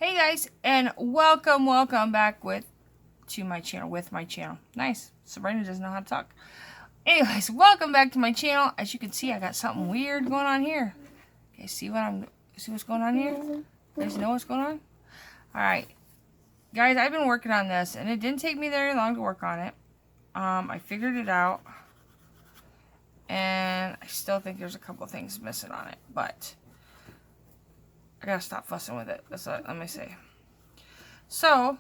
Hey guys, and welcome back to my channel. Nice. Sabrina doesn't know how to talk. Anyways, welcome back to my channel. As you can see, I got something weird going on here. Okay, see what's going on here? You guys know what's going on? Alright. Guys, I've been working on this, and it didn't take me very long to work on it. I figured it out. And I still think there's a couple things missing on it, but I gotta stop fussing with it. Let me see. So,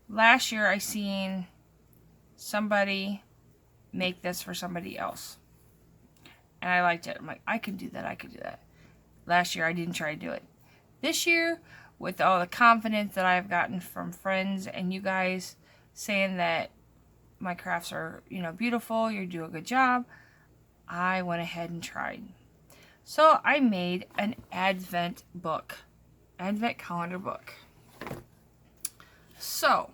last year I seen somebody make this for somebody else. And I liked it. I'm like, I could do that. Last year I didn't try to do it. This year, with all the confidence that I've gotten from friends and you guys saying that my crafts are, beautiful, you do a good job, I went ahead and tried. So I made an advent calendar book. So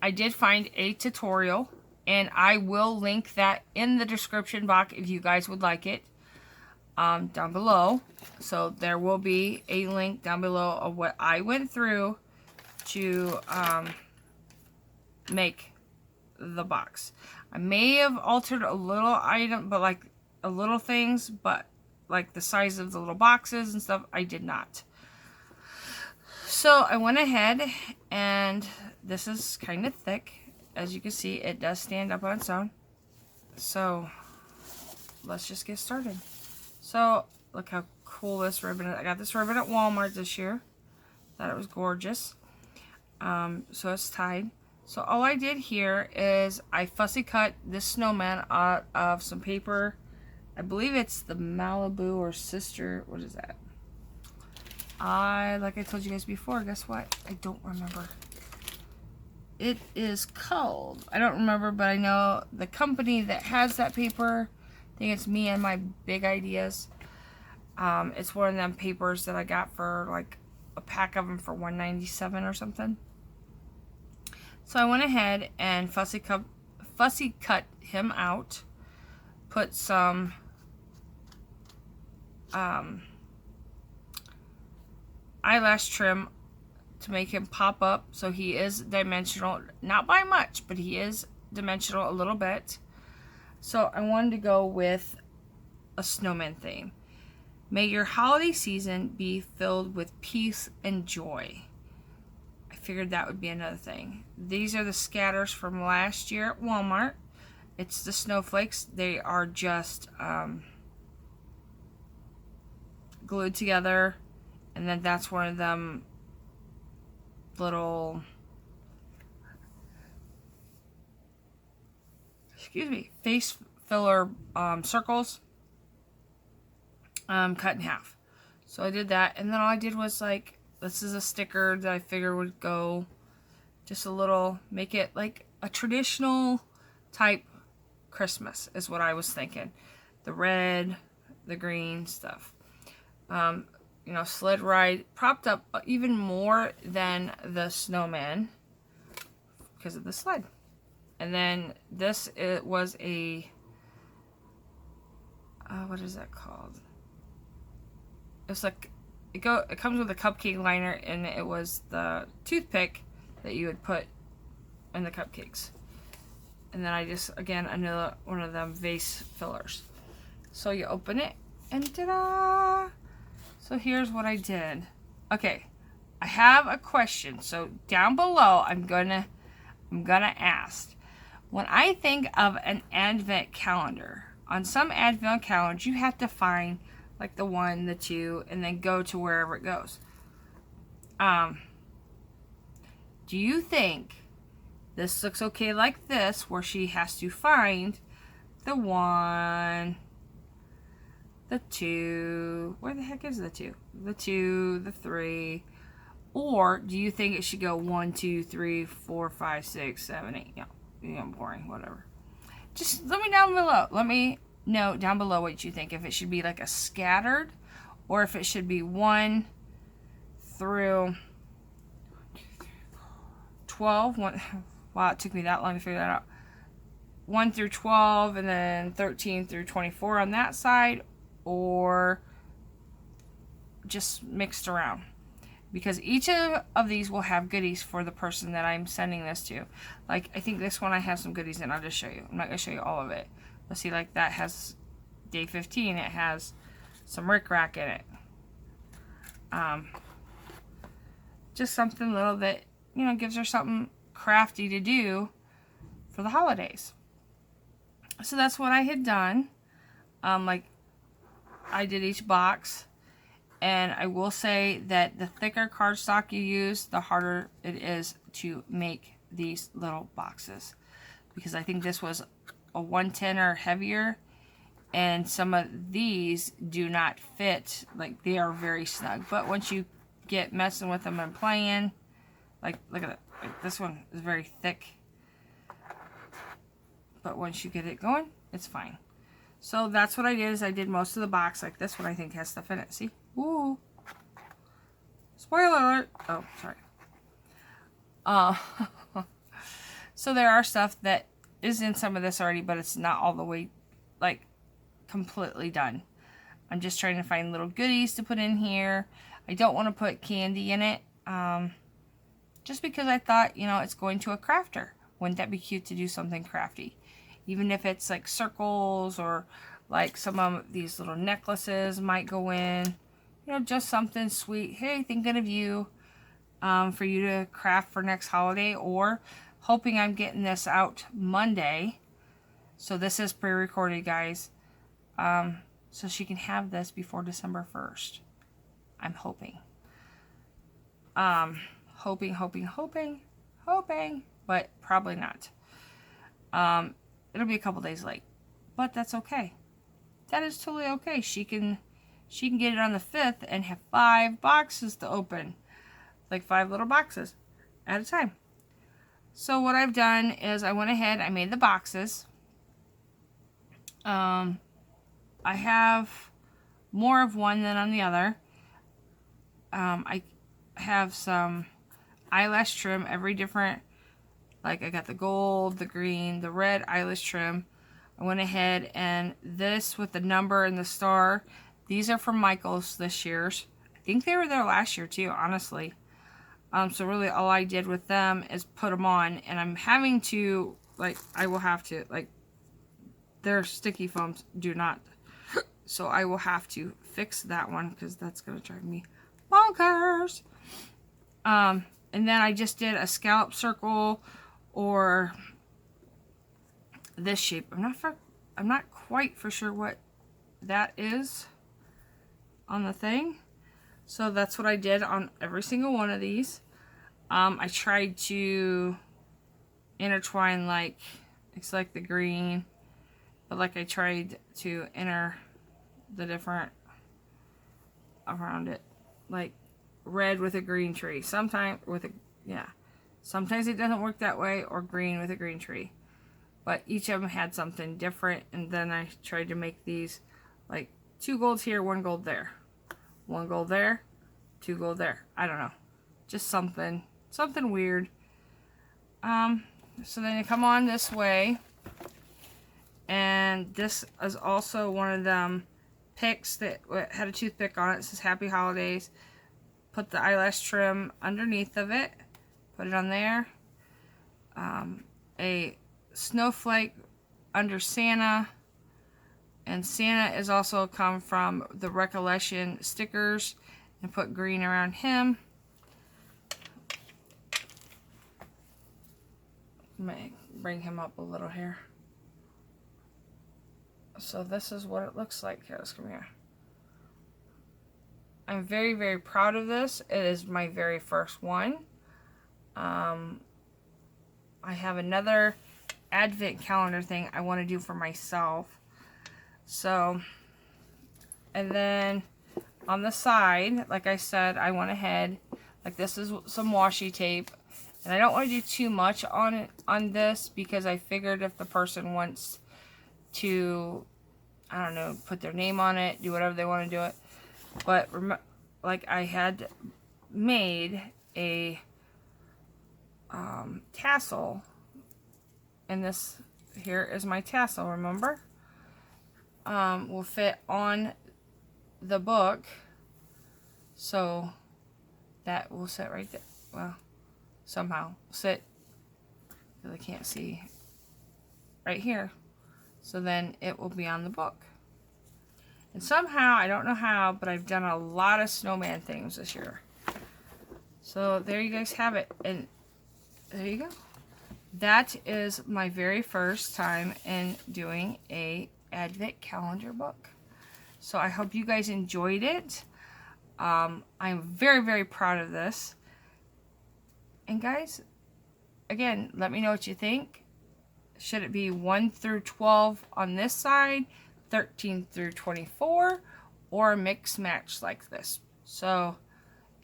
I did find a tutorial, and I will link that in the description box if you guys would like it, down below. So there will be a link down below of what I went through to make the box. I may have altered a little item, but like a little things, but like the size of the little boxes and stuff, I did not. So I went ahead, and this is kind of thick. As you can see, it does stand up on its own. So let's just get started. So look how cool this ribbon is. I got this ribbon at Walmart this year. Thought it was gorgeous. So it's tied. So all I did here is I fussy cut this snowman out of some paper. I believe it's the Malibu or Sister. What is that? Like I told you guys before, guess what? I don't remember. It is called, I don't remember, but I know the company that has that paper. I think it's Me and My Big Ideas. It's one of them papers that I got for like a pack of them for $1.97 or something. So I went ahead and fussy cut him out. Put some eyelash trim to make him pop up, so he is dimensional, not by much, but he is dimensional a little bit. So I wanted to go with a snowman theme. May your holiday season be filled with peace and joy. I figured that would be another thing. These are the scatters from last year at Walmart. It's the snowflakes. They are just glued together, and then that's one of them little, face filler circles cut in half. So I did that, and then all I did was like, this is a sticker that I figured would go just a little, make it like a traditional type Christmas is what I was thinking. The red, the green stuff. Sled ride propped up even more than the snowman because of the sled. And then this, it was a, what is that called? It's like, it comes with a cupcake liner, and it was the toothpick that you would put in the cupcakes. And then I just, again, another one of them vase fillers. So you open it, and ta-da! So here's what I did. Okay, I have a question. So down below, I'm gonna ask. When I think of an advent calendar, on some advent calendars, you have to find like the 1, the 2, and then go to wherever it goes. Do you think this looks okay like this, where she has to find the 1, the 2, where the heck is the 2? The 2, the 3, or do you think it should go 1, 2, 3, 4, 5, 6, 7, 8? Boring, whatever. Just let me down below. Let me know down below what you think. If it should be like a scattered, or if it should be 1 through 12. Wow, it took me that long to figure that out. 1 through 12, and then 13 through 24 on that side, or just mixed around. Because each of these will have goodies for the person that I'm sending this to. Like, I think this one I have some goodies in. I'll just show you. I'm not going to show you all of it. But see, like, that has day 15. It has some rickrack in it. Just something little that, you know, gives her something crafty to do for the holidays. So that's what I had done. Like, I did each box. And I will say that the thicker cardstock you use, the harder it is to make these little boxes. Because I think this was a 110 or heavier. And some of these do not fit. Like, they are very snug. But once you get messing with them and playing, like, look at it. Like, this one is very thick. But once you get it going, it's fine. So that's what I did, is I did most of the box. Like, this one I think has stuff in it. See? Ooh. Spoiler alert. Oh, sorry. So there are stuff that is in some of this already, but it's not all the way, like, completely done. I'm just trying to find little goodies to put in here. I don't want to put candy in it. Just because I thought, you know, it's going to a crafter. Wouldn't that be cute to do something crafty? Even if it's like circles, or like some of these little necklaces might go in. You know, just something sweet. Hey, thinking of you, for you to craft for next holiday, or hoping I'm getting this out Monday. So this is pre-recorded, guys. So she can have this before December 1st. I'm hoping. Hoping, but probably not. It'll be a couple days late, but that's okay. That is totally okay. She can get it on the 5th and have 5 boxes to open. Like 5 little boxes at a time. So what I've done is I went ahead, I made the boxes. I have more of one than on the other. I have some eyelash trim, every different, like I got the gold, the green, the red eyelash trim. I went ahead, and this with the number and the star, these are from Michael's this year's. I think they were there last year too, honestly. So really all I did with them is put them on, and I'm having to, like, I will have to, like, their sticky foams do not. So I will have to fix that one, because that's going to drive me bonkers. And then I just did a scallop circle, or this shape. I'm not quite for sure what that is on the thing. So that's what I did on every single one of these. I tried to intertwine, like, it's like the green, but like I tried to enter the different around it, like red with a green tree. Sometimes with a, yeah, sometimes it doesn't work that way, or green with a green tree. But each of them had something different, and then I tried to make these like 2 golds here, 1 gold there, 1 gold there, 2 gold there. I don't know, just something weird. So then you come on this way, and this is also one of them picks that had a toothpick on it. It says Happy Holidays. Put the eyelash trim underneath of it, put it on there. A snowflake under Santa, and Santa is also come from the Recollection stickers, and put green around him. May bring him up a little here. So this is what it looks like. Here, let's come here. I'm very, very proud of this. It is my very first one. I have another advent calendar thing I want to do for myself. So, and then on the side, like I said, I went ahead, like this is some washi tape. And I don't want to do too much on it, on this, because I figured if the person wants to, I don't know, put their name on it, do whatever they want to do it. But like I had made a tassel, and this here is my tassel, remember? Will fit on the book, So that will sit right there. Well, somehow sit, because I can't see, right here. So then it will be on the book. And somehow, I don't know how, but I've done a lot of snowman things this year. So there you guys have it. And there you go. That is my very first time in doing a Advent calendar book. So I hope you guys enjoyed it. I'm very, very proud of this. And guys, again, let me know what you think. Should it be 1 through 12 on this side, 13 through 24, or a mix match like this? So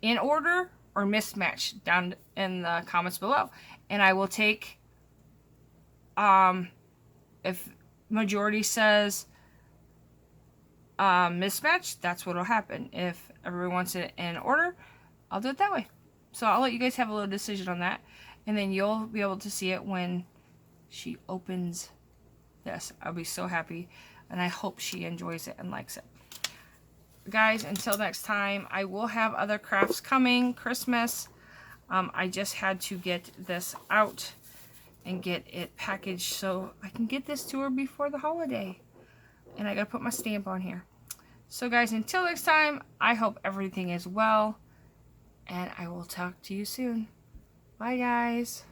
in order or mismatch down in the comments below. And I will take, if majority says mismatch, that's what will happen. If everyone wants it in order, I'll do it that way. So I'll let you guys have a little decision on that, and then you'll be able to see it when she opens this. I'll be so happy, and I hope she enjoys it and likes it. Guys, until next time, I will have other crafts coming. Christmas. I just had to get this out and get it packaged so I can get this to her before the holiday. And I gotta put my stamp on here. So guys, until next time, I hope everything is well, and I will talk to you soon. Bye guys.